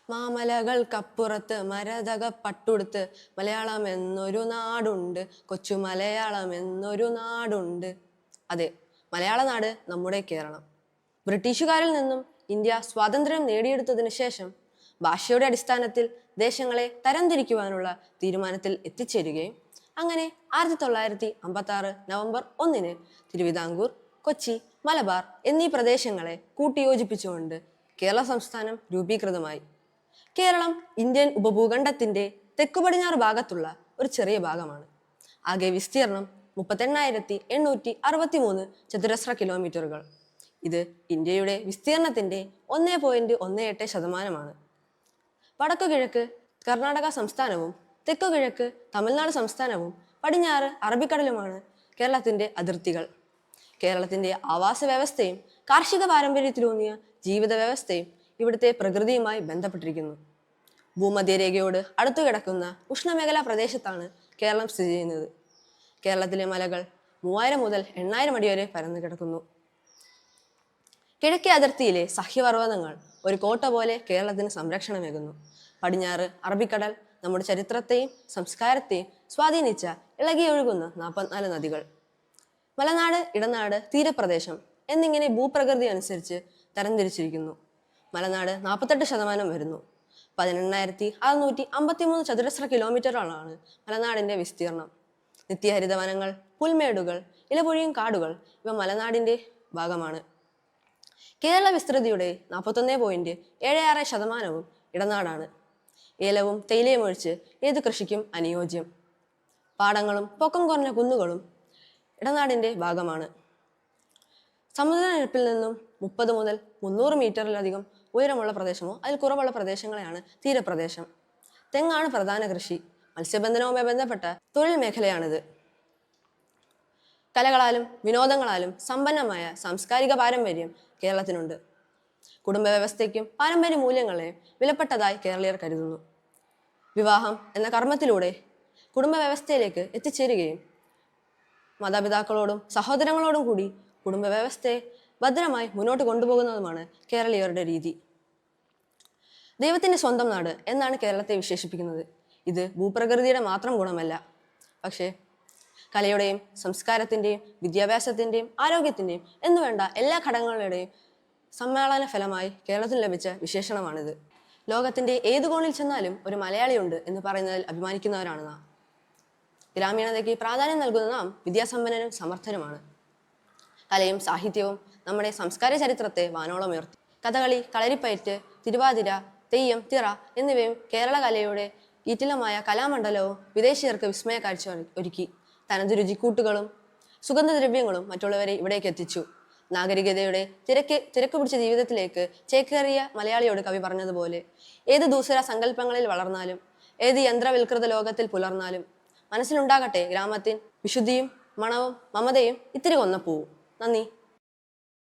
മാമലകൾക്കപ്പുറത്ത് മരതക പട്ടുടുത്ത് മലയാളം എന്നൊരു നാടുണ്ട്, കൊച്ചു മലയാളം എന്നൊരു നാടുണ്ട്. അതെ, മലയാള നാട് നമ്മുടെ കേരളം. ബ്രിട്ടീഷുകാരിൽ നിന്നും ഇന്ത്യ സ്വാതന്ത്ര്യം നേടിയെടുത്തതിനു ശേഷം ഭാഷയുടെ അടിസ്ഥാനത്തിൽ ദേശങ്ങളെ തരംതിരിക്കുവാനുള്ള തീരുമാനത്തിൽ എത്തിച്ചേരുകയും അങ്ങനെ 1956 നവംബർ 1 തിരുവിതാംകൂർ, കൊച്ചി, മലബാർ എന്നീ പ്രദേശങ്ങളെ കൂട്ടിയോജിപ്പിച്ചുകൊണ്ട് കേരള സംസ്ഥാനം രൂപീകൃതമായി. കേരളം ഇന്ത്യൻ ഉപഭൂഖണ്ഡത്തിന്റെ തെക്കു പടിഞ്ഞാറ് ഭാഗത്തുള്ള ഒരു ചെറിയ ഭാഗമാണ്. ആകെ വിസ്തീർണം 38,863 ചതുരശ്ര കിലോമീറ്ററുകൾ. ഇത് ഇന്ത്യയുടെ വിസ്തീർണത്തിന്റെ 1.18%. വടക്കു കിഴക്ക് കർണാടക സംസ്ഥാനവും തെക്കു കിഴക്ക് തമിഴ്നാട് സംസ്ഥാനവും പടിഞ്ഞാറ് അറബിക്കടലുമാണ് കേരളത്തിന്റെ അതിർത്തികൾ. കേരളത്തിന്റെ ആവാസ വ്യവസ്ഥയും കാർഷിക പാരമ്പര്യത്തിലൂന്നിയ ജീവിത വ്യവസ്ഥയും ഇവിടുത്തെ പ്രകൃതിയുമായി ബന്ധപ്പെട്ടിരിക്കുന്നു. ഭൂമധ്യരേഖയോട് അടുത്തു കിടക്കുന്ന ഉഷ്ണമേഖലാ പ്രദേശത്താണ് കേരളം സ്ഥിതി ചെയ്യുന്നത്. കേരളത്തിലെ മലകൾ 3000 മുതൽ 8000 അടി വരെ പരന്നു കിടക്കുന്നു. കിഴക്കേ അതിർത്തിയിലെ സഹ്യപർവ്വതങ്ങൾ ഒരു കോട്ട പോലെ കേരളത്തിന് സംരക്ഷണമേകുന്നു. പടിഞ്ഞാറ് അറബിക്കടൽ നമ്മുടെ ചരിത്രത്തെയും സംസ്കാരത്തെയും സ്വാധീനിച്ച ഇളകിയൊഴുകുന്ന 44 നദികൾ. മലനാട്, ഇടനാട്, തീരപ്രദേശം എന്നിങ്ങനെ ഭൂപ്രകൃതി അനുസരിച്ച് തരംതിരിച്ചിരിക്കുന്നു. മലനാട് 48% വരുന്നു. 18,653 ചതുരശ്ര കിലോമീറ്ററുകളാണ് മലനാടിന്റെ വിസ്തീർണം. നിത്യഹരിത വനങ്ങൾ, പുൽമേടുകൾ, ഇലപൊഴിയും കാടുകൾ ഇവ മലനാടിന്റെ ഭാഗമാണ്. കേരള വിസ്തൃതിയുടെ 41.76% ഇടനാടാണ്. ഏലവും തേയിലയും ഒഴിച്ച് ഏതു കൃഷിക്കും അനുയോജ്യം. പാടങ്ങളും പൊക്കം കുറഞ്ഞ കുന്നുകളും ഇടനാടിന്റെ ഭാഗമാണ്. സമുദ്രനിരപ്പിൽ നിന്നും 30 മുതൽ 300 മീറ്ററിലധികം ഉയരമുള്ള പ്രദേശമോ അതിൽ കുറവുള്ള പ്രദേശങ്ങളെയാണ് തീരപ്രദേശം. തെങ്ങാണ് പ്രധാന കൃഷി. മത്സ്യബന്ധനവുമായി ബന്ധപ്പെട്ട തൊഴിൽ മേഖലയാണിത്. കലകളാലും വിനോദങ്ങളാലും സമ്പന്നമായ സാംസ്കാരിക പാരമ്പര്യം കേരളത്തിനുണ്ട്. കുടുംബ വ്യവസ്ഥയ്ക്കും പാരമ്പര്യ മൂല്യങ്ങളെയും വിലപ്പെട്ടതായി കേരളീയർ കരുതുന്നു. വിവാഹം എന്ന കർമ്മത്തിലൂടെ കുടുംബ വ്യവസ്ഥയിലേക്ക് എത്തിച്ചേരുകയും മാതാപിതാക്കളോടും സഹോദരങ്ങളോടും കൂടി കുടുംബ വ്യവസ്ഥയെ ഭദ്രമായി മുന്നോട്ട് കൊണ്ടുപോകുന്നതുമാണ് കേരളീയരുടെ രീതി. ദൈവത്തിന്റെ സ്വന്തം നാട് എന്നാണ് കേരളത്തെ വിശേഷിപ്പിക്കുന്നത്. ഇത് ഭൂപ്രകൃതിയുടെ മാത്രം ഗുണമല്ല, പക്ഷേ കലയുടെയും സംസ്കാരത്തിൻ്റെയും വിദ്യാഭ്യാസത്തിൻ്റെയും ആരോഗ്യത്തിൻ്റെയും എന്നുവേണ്ട എല്ലാ ഘടകങ്ങളുടെയും സമ്മേളന ഫലമായി കേരളത്തിന് ലഭിച്ച വിശേഷണമാണിത്. ലോകത്തിൻ്റെ ഏതു കോണിൽ ചെന്നാലും ഒരു മലയാളിയുണ്ട് എന്ന് പറയുന്നതിൽ അഭിമാനിക്കുന്നവരാണ് നാം. ഗ്രാമീണതയ്ക്ക് പ്രാധാന്യം നൽകുന്ന നാം വിദ്യാസമ്പന്നരും സമർത്ഥരുമാണ്. കലയും സാഹിത്യവും നമ്മുടെ സംസ്കാര ചരിത്രത്തെ വാനോളം ഉയർത്തി. കഥകളി, കളരിപ്പയറ്റ്, തിരുവാതിര, തെയ്യം, തിറ എന്നിവയും കേരള കലയുടെ ഈറ്റിലമായ കലാമണ്ഡലവും വിദേശീയർക്ക് വിസ്മയ കാഴ്ച ഒരുക്കി. തനതു രുചിക്കൂട്ടുകളും സുഗന്ധദ്രവ്യങ്ങളും മറ്റുള്ളവരെ ഇവിടേക്ക് എത്തിച്ചു. നാഗരികതയുടെ തിരക്ക് പിടിച്ച ജീവിതത്തിലേക്ക് ചേക്കേറിയ മലയാളിയോട് കവി പറഞ്ഞതുപോലെ, ഏത് ദൂസര സങ്കല്പങ്ങളിൽ വളർന്നാലും ഏത് യന്ത്രവൽകൃത ലോകത്തിൽ പുലർന്നാലും മനസ്സിലുണ്ടാകട്ടെ ഗ്രാമത്തിൻ വിശുദ്ധിയും മണവും മമതയും ഇത്തിരി കൊന്നപ്പൂവും. നന്ദി.